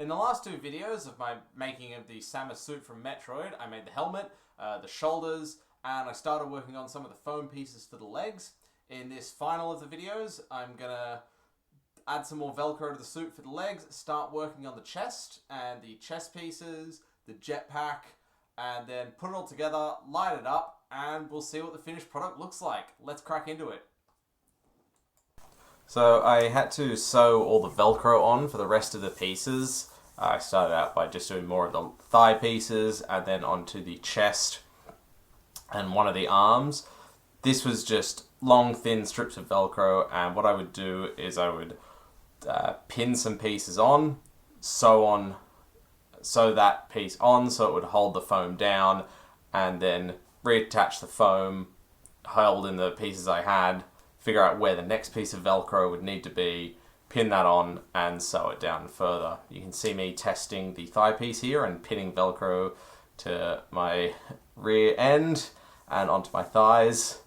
In the last two videos of my making of the Samus suit from Metroid, I made the helmet, the shoulders, and I started working on some of the foam pieces for the legs. In this final of the videos, I'm gonna add some more Velcro to the suit for the legs, start working on the chest and the chest pieces, the jetpack, and then put it all together, light it up, and we'll see what the finished product looks like. Let's crack into it. So I had to sew all the Velcro on for the rest of the pieces. I started out by just doing more of the thigh pieces and then onto the chest and one of the arms. This was just long, thin strips of Velcro, and what I would do is I would pin some pieces on, sew that piece on so it would hold the foam down, and then reattach the foam, hold in the pieces I had, figure out where the next piece of Velcro would need to be, pin that on, and sew it down further. You can see me testing the thigh piece here and pinning Velcro to my rear end and onto my thighs.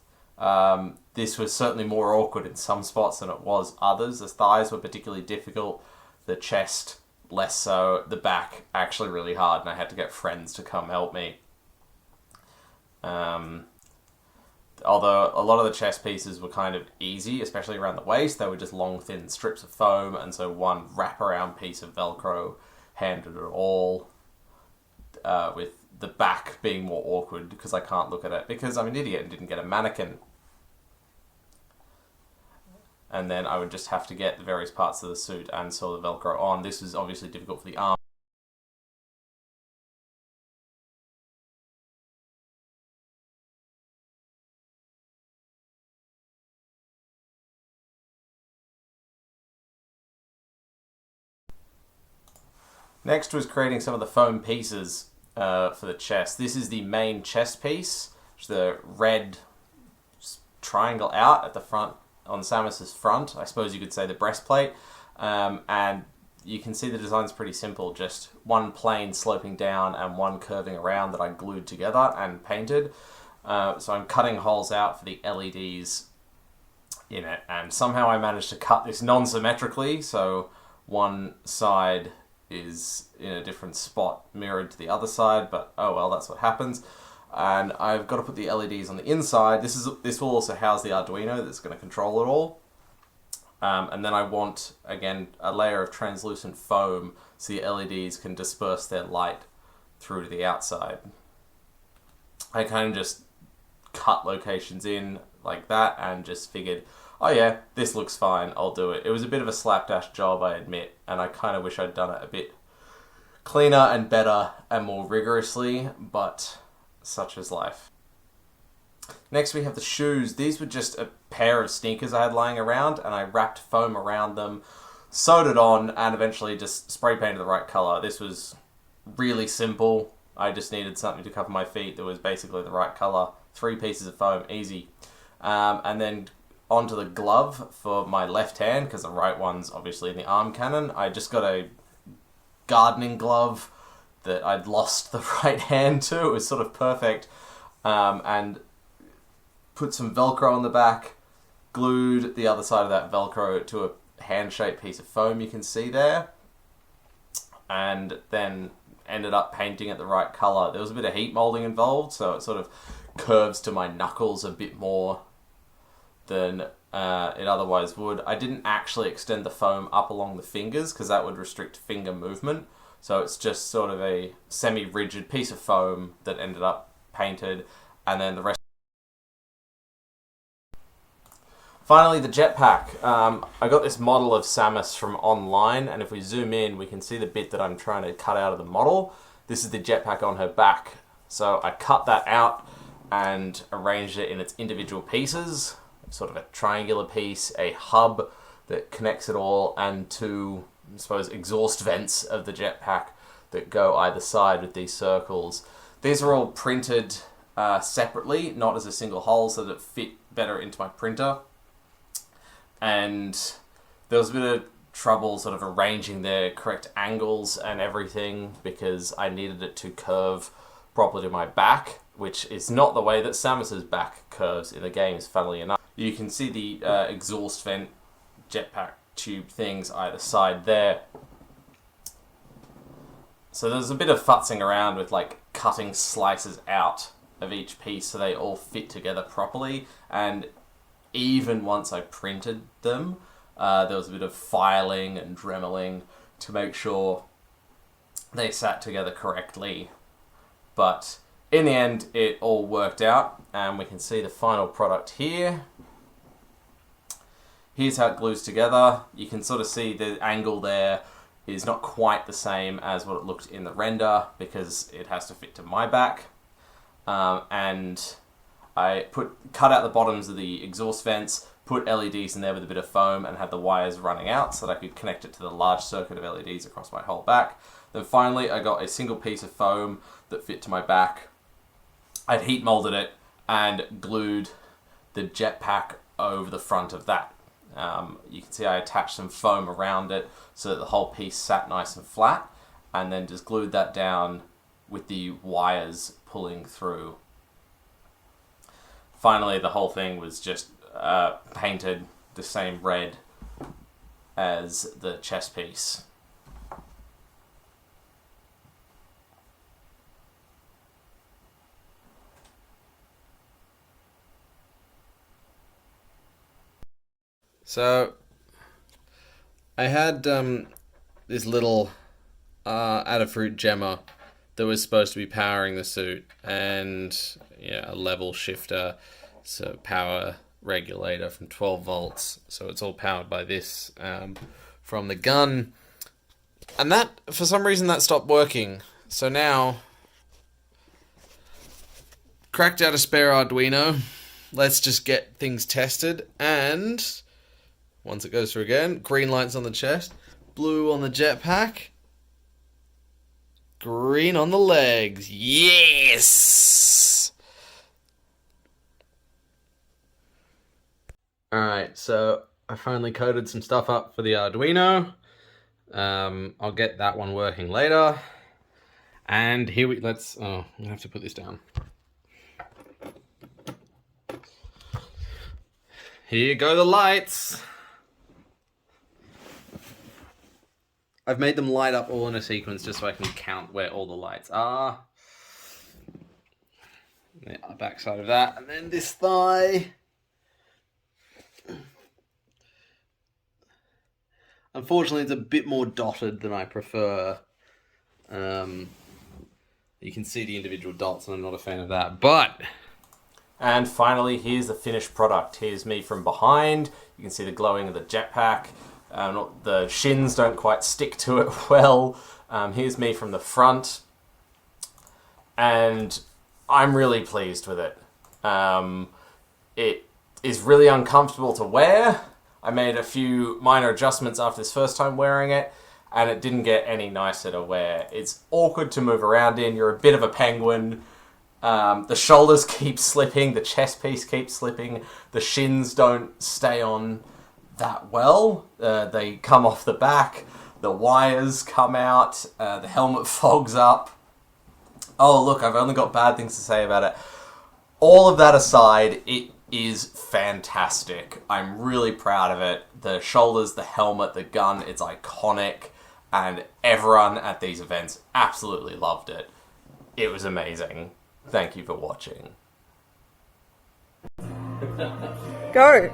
This was certainly more awkward in some spots than it was others. The thighs were particularly difficult, the chest less so, the back actually really hard, and I had to get friends to come help me. Although a lot of the chest pieces were kind of easy, especially around the waist, they were just long, thin strips of foam, and so one wraparound piece of Velcro handled it all, with the back being more awkward because I can't look at it because I'm an idiot and didn't get a mannequin. And then I would just have to get the various parts of the suit and sew the Velcro on. This is obviously difficult for the arm. Next was creating some of the foam pieces for the chest. This is the main chest piece, which is the red triangle out at the front, on Samus's front. I suppose you could say the breastplate. And you can see the design's pretty simple, just one plane sloping down and one curving around that I glued together and painted. So I'm cutting holes out for the LEDs in it, and somehow I managed to cut this non-symmetrically, so one side is in a different spot mirrored to the other side, but oh well, that's what happens. And I've got to put the LEDs on the inside. This will also house the Arduino that's going to control it all. And then I want, again, a layer of translucent foam so the LEDs can disperse their light through to the outside. I kind of just cut locations in like that and just figured, oh yeah, this looks fine, I'll do it. It was a bit of a slapdash job, I admit, and I kind of wish I'd done it a bit cleaner and better and more rigorously, but such is life. Next we have the shoes. These were just a pair of sneakers I had lying around, and I wrapped foam around them, sewed it on, and eventually just spray painted the right colour. This was really simple. I just needed something to cover my feet that was basically the right colour. 3 pieces of foam, easy. And then onto the glove for my left hand, because the right one's obviously in the arm cannon. I just got a gardening glove that I'd lost the right hand to. It was sort of perfect. And put some Velcro on the back, glued the other side of that Velcro to a hand-shaped piece of foam you can see there, and then ended up painting it the right colour. There was a bit of heat moulding involved, so it sort of curves to my knuckles a bit more than it otherwise would. I didn't actually extend the foam up along the fingers because that would restrict finger movement. So it's just sort of a semi-rigid piece of foam that ended up painted, and then the rest. Finally, the jetpack. I got this model of Samus from online, and if we zoom in, we can see the bit that I'm trying to cut out of the model. This is the jetpack on her back. So I cut that out and arranged it in its individual pieces, sort of a triangular piece, a hub that connects it all, and 2, I suppose, exhaust vents of the jetpack that go either side with these circles. These are all printed separately, not as a single hole, so that it fit better into my printer. And there was a bit of trouble sort of arranging the correct angles and everything because I needed it to curve properly to my back, which is not the way that Samus's back curves in the games, funnily enough. You can see the exhaust vent jetpack tube things either side there. So there's a bit of futzing around with like cutting slices out of each piece so they all fit together properly. And even once I printed them, there was a bit of filing and dremeling to make sure they sat together correctly. But in the end, it all worked out, and we can see the final product here. Here's how it glues together. You can sort of see the angle there is not quite the same as what it looked in the render because it has to fit to my back. And I cut out the bottoms of the exhaust vents, put LEDs in there with a bit of foam, and had the wires running out so that I could connect it to the large circuit of LEDs across my whole back. Then finally, I got a single piece of foam that fit to my back. I'd heat molded it and glued the jetpack over the front of that. You can see I attached some foam around it so that the whole piece sat nice and flat, and then just glued that down with the wires pulling through. Finally, the whole thing was just painted the same red as the chest piece. So, I had this little Adafruit gemmer that was supposed to be powering the suit, and a level shifter, so power regulator from 12 volts. So it's all powered by this from the gun. And that, for some reason, that stopped working. So now, cracked out a spare Arduino. Let's just get things tested, and once it goes through again, green lights on the chest, blue on the jetpack, green on the legs. Yes! Alright, so I finally coded some stuff up for the Arduino. I'll get that one working later. And here I'm gonna have to put this down. Here go the lights. I've made them light up all in a sequence just so I can count where all the lights are. The back side of that, and then this thigh. Unfortunately, it's a bit more dotted than I prefer. You can see the individual dots, and I'm not a fan of that, but... And finally, here's the finished product. Here's me from behind. You can see the glowing of the jetpack. The shins don't quite stick to it well. Here's me from the front. And I'm really pleased with it. It is really uncomfortable to wear. I made a few minor adjustments after this first time wearing it, and it didn't get any nicer to wear. It's awkward to move around in. You're a bit of a penguin. The shoulders keep slipping. The chest piece keeps slipping. The shins don't stay on that well. They come off the back. The wires come out. The helmet fogs up. Oh, look, I've only got bad things to say about it. All of that aside, it is fantastic. I'm really proud of it. The shoulders, the helmet, the gun, it's iconic. And everyone at these events absolutely loved it. It was amazing. Thank you for watching. Go!